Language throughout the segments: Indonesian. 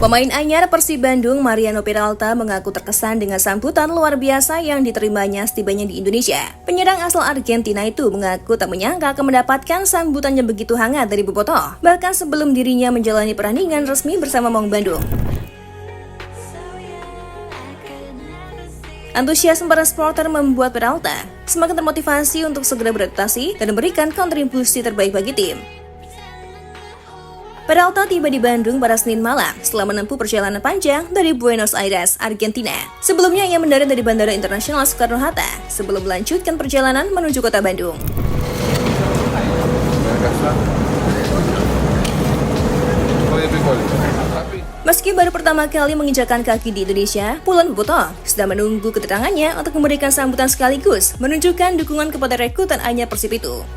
Pemain anyar Persib Bandung, Mariano Peralta, mengaku terkesan dengan sambutan luar biasa yang diterimanya setibanya di Indonesia. Penyerang asal Argentina itu mengaku tak menyangka akan mendapatkan sambutan yang begitu hangat dari bobotoh, bahkan sebelum dirinya menjalani pertandingan resmi bersama Maung Bandung. Antusiasme para supporter membuat Peralta semakin termotivasi untuk segera beradaptasi dan memberikan kontribusi terbaik bagi tim. Peralta tiba di Bandung pada Senin malam setelah menempuh perjalanan panjang dari Buenos Aires, Argentina. Sebelumnya ia mendarat dari Bandara Internasional Soekarno-Hatta sebelum melanjutkan perjalanan menuju kota Bandung. Meski baru pertama kali menginjakan kaki di Indonesia, puluhan bobotoh sudah menunggu kedatangannya untuk memberikan sambutan sekaligus menunjukkan dukungan kepada rekrutan anyar Persib itu.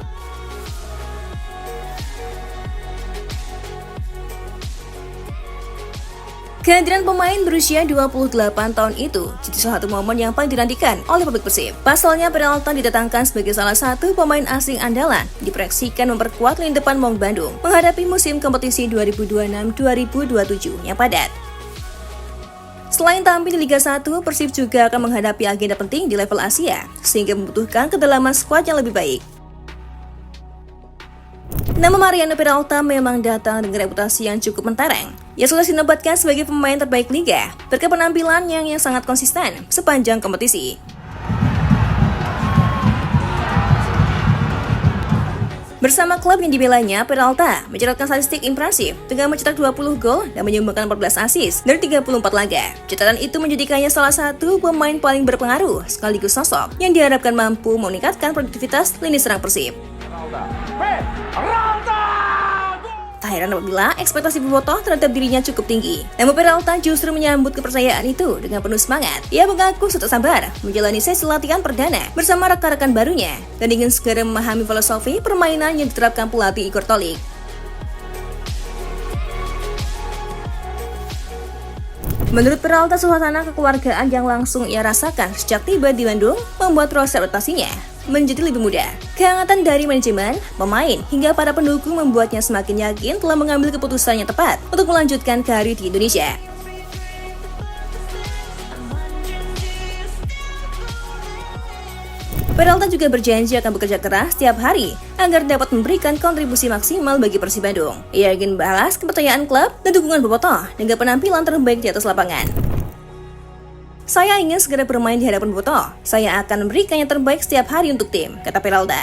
Kehadiran pemain berusia 28 tahun itu jadi salah satu momen yang paling dinantikan oleh publik Persib. Pasalnya, Peralta didatangkan sebagai salah satu pemain asing andalan, diproyeksikan memperkuat lini depan Maung Bandung menghadapi musim kompetisi 2026-2027 yang padat. Selain tampil di Liga 1, Persib juga akan menghadapi agenda penting di level Asia, sehingga membutuhkan kedalaman skuad yang lebih baik. Nama Mariano Peralta memang datang dengan reputasi yang cukup mentereng. Ia sudah dinobatkan sebagai pemain terbaik Liga berkat penampilannya yang sangat konsisten sepanjang kompetisi. Bersama klub yang dibelanya, Peralta mencatatkan statistik impresif dengan mencetak 20 gol dan menyumbangkan 14 assist dari 34 laga. Catatan itu menjadikannya salah satu pemain paling berpengaruh sekaligus sosok yang diharapkan mampu meningkatkan produktivitas lini serang Persib. Tak heran apabila ekspektasi bobotoh terhadap dirinya cukup tinggi. Namun Peralta justru menyambut kepercayaan itu dengan penuh semangat. Ia mengaku sudah sabar menjalani sesi latihan perdana bersama rekan-rekan barunya dan ingin segera memahami filosofi permainan yang diterapkan pelatih Igor Tolik. Menurut Peralta, suasana kekeluargaan yang langsung ia rasakan sejak tiba di Bandung membuat proses adaptasinya menjadi lebih mudah. Kehangatan dari manajemen, pemain, hingga para pendukung membuatnya semakin yakin telah mengambil keputusan yang tepat untuk melanjutkan karir di Indonesia. Peralta juga berjanji akan bekerja keras setiap hari agar dapat memberikan kontribusi maksimal bagi Persib Bandung. Ia ingin balas kepercayaan klub dan dukungan bobotoh dengan penampilan terbaik di atas lapangan. Saya ingin segera bermain di hadapan bobotoh. Saya akan memberikan yang terbaik setiap hari untuk tim, kata Peralta.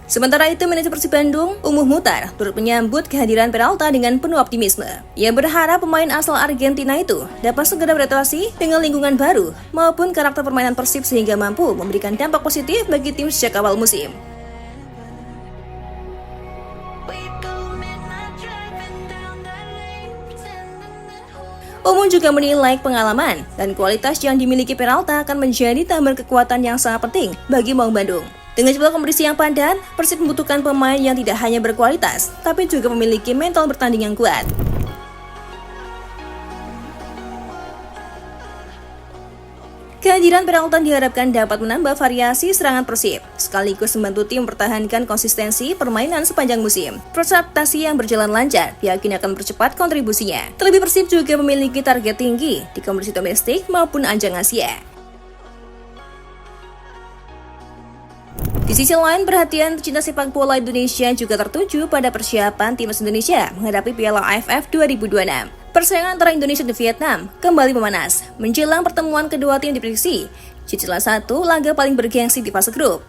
Sementara itu, manajer Persib Bandung, Umuh Muhtar, turut menyambut kehadiran Peralta dengan penuh optimisme. Ia berharap pemain asal Argentina itu dapat segera beradaptasi dengan lingkungan baru maupun karakter permainan Persib sehingga mampu memberikan dampak positif bagi tim sejak awal musim. Umum juga menilai pengalaman dan kualitas yang dimiliki Peralta akan menjadi tambahan kekuatan yang sangat penting bagi Maung Bandung. Dengan jumlah kompetisi yang padat, Persib membutuhkan pemain yang tidak hanya berkualitas, tapi juga memiliki mental bertanding yang kuat. Kehadiran Peralta diharapkan dapat menambah variasi serangan Persib, sekaligus membantu tim mempertahankan konsistensi permainan sepanjang musim. Proses adaptasi yang berjalan lancar diakini akan mempercepat kontribusinya. Terlebih Persib juga memiliki target tinggi di kompetisi domestik maupun ajang Asia. Di sisi lain, perhatian pecinta sepak bola Indonesia juga tertuju pada persiapan timnas Indonesia menghadapi Piala AFF 2026. Persaingan antara Indonesia dan Vietnam kembali memanas menjelang pertemuan kedua tim diprediksi jadi salah satu laga paling bergengsi di fase grup.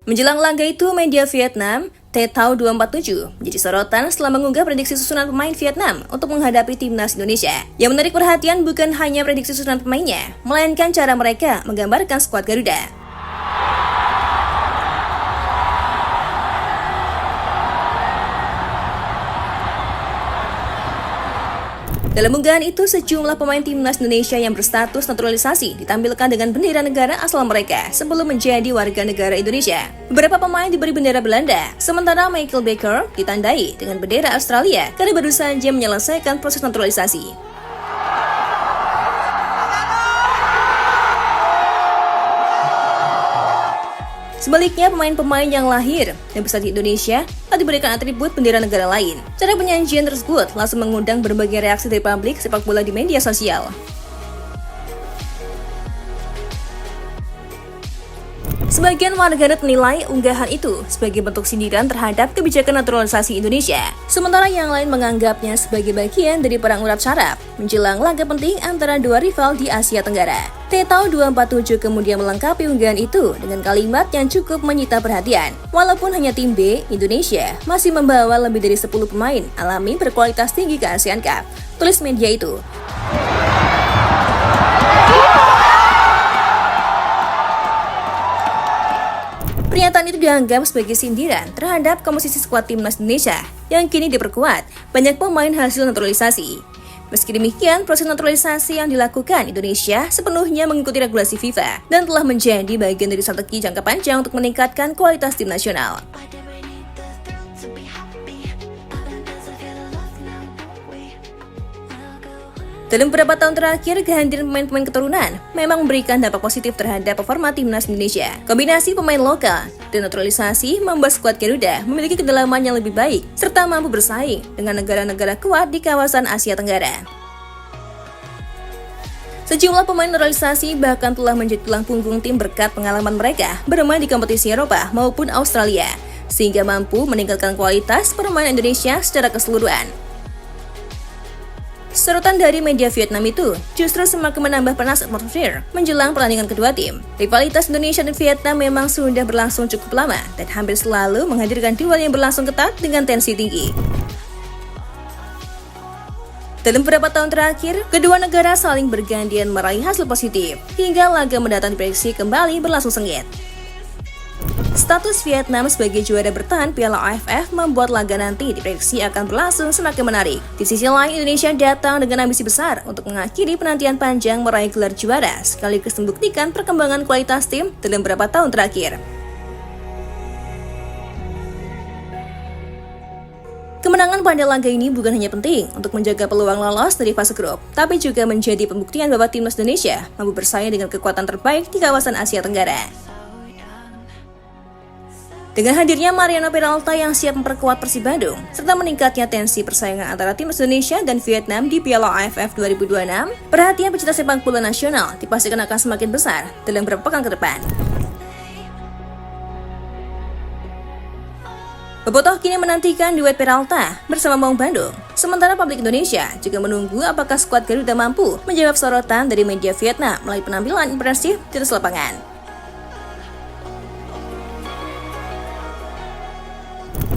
Menjelang laga itu, media Vietnam Tetao 247 menjadi sorotan setelah mengunggah prediksi susunan pemain Vietnam untuk menghadapi timnas Indonesia. Yang menarik perhatian bukan hanya prediksi susunan pemainnya, melainkan cara mereka menggambarkan skuad Garuda. Dalam unggahan itu, sejumlah pemain timnas Indonesia yang berstatus naturalisasi ditampilkan dengan bendera negara asal mereka sebelum menjadi warga negara Indonesia. Beberapa pemain diberi bendera Belanda, sementara Michael Baker ditandai dengan bendera Australia karena baru saja menyelesaikan proses naturalisasi. Sebaliknya, pemain-pemain yang lahir dan besar di Indonesia telah diberikan atribut bendera negara lain. Cara penyajian tersebut langsung mengundang berbagai reaksi dari publik sepak bola di media sosial. Sebagian warganet menilai unggahan itu sebagai bentuk sindiran terhadap kebijakan naturalisasi Indonesia. Sementara yang lain menganggapnya sebagai bagian dari perang urat syaraf menjelang laga penting antara dua rival di Asia Tenggara. Tetau247 kemudian melengkapi unggahan itu dengan kalimat yang cukup menyita perhatian. Walaupun hanya tim B, Indonesia masih membawa lebih dari 10 pemain alami berkualitas tinggi ke ASEAN Cup, tulis media itu. Pernyataan itu dianggap sebagai sindiran terhadap komposisi skuad timnas Indonesia yang kini diperkuat banyak pemain hasil naturalisasi. Meski demikian, proses naturalisasi yang dilakukan Indonesia sepenuhnya mengikuti regulasi FIFA dan telah menjadi bagian dari strategi jangka panjang untuk meningkatkan kualitas tim nasional. Dalam beberapa tahun terakhir, kehadiran pemain-pemain keturunan memang memberikan dampak positif terhadap performa timnas Indonesia. Kombinasi pemain lokal dan naturalisasi membuat skuad Garuda memiliki kedalaman yang lebih baik serta mampu bersaing dengan negara-negara kuat di kawasan Asia Tenggara. Sejumlah pemain naturalisasi bahkan telah menjadi tulang punggung tim berkat pengalaman mereka bermain di kompetisi Eropa maupun Australia, sehingga mampu meningkatkan kualitas permainan Indonesia secara keseluruhan. Sorotan dari media Vietnam itu justru semakin menambah panas atmosfer menjelang pertandingan kedua tim. Rivalitas Indonesia dan Vietnam memang sudah berlangsung cukup lama dan hampir selalu menghadirkan duel yang berlangsung ketat dengan tensi tinggi. Dalam beberapa tahun terakhir, kedua negara saling bergantian meraih hasil positif hingga laga mendatang diprediksi kembali berlangsung sengit. Status Vietnam sebagai juara bertahan Piala AFF membuat laga nanti diprediksi akan berlangsung semakin menarik. Di sisi lain, Indonesia datang dengan ambisi besar untuk mengakhiri penantian panjang meraih gelar juara, sekaligus membuktikan perkembangan kualitas tim dalam beberapa tahun terakhir. Kemenangan pada laga ini bukan hanya penting untuk menjaga peluang lolos dari fase grup, tapi juga menjadi pembuktian bahwa timnas Indonesia mampu bersaing dengan kekuatan terbaik di kawasan Asia Tenggara. Dengan hadirnya Mariano Peralta yang siap memperkuat Persib Bandung, serta meningkatnya tensi persaingan antara timnas Indonesia dan Vietnam di Piala AFF 2026, perhatian pecinta sepak bola nasional dipastikan akan semakin besar dalam beberapa pekan ke depan. Bobotoh kini menantikan duet Peralta bersama Maung Bandung. Sementara publik Indonesia juga menunggu apakah skuad Garuda mampu menjawab sorotan dari media Vietnam melalui penampilan impresif di atas lapangan.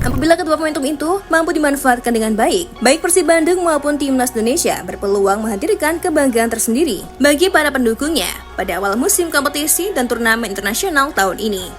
Apabila kedua momentum itu mampu dimanfaatkan dengan baik Persib Bandung maupun timnas Indonesia berpeluang menghadirkan kebanggaan tersendiri bagi para pendukungnya pada awal musim kompetisi dan turnamen internasional tahun ini.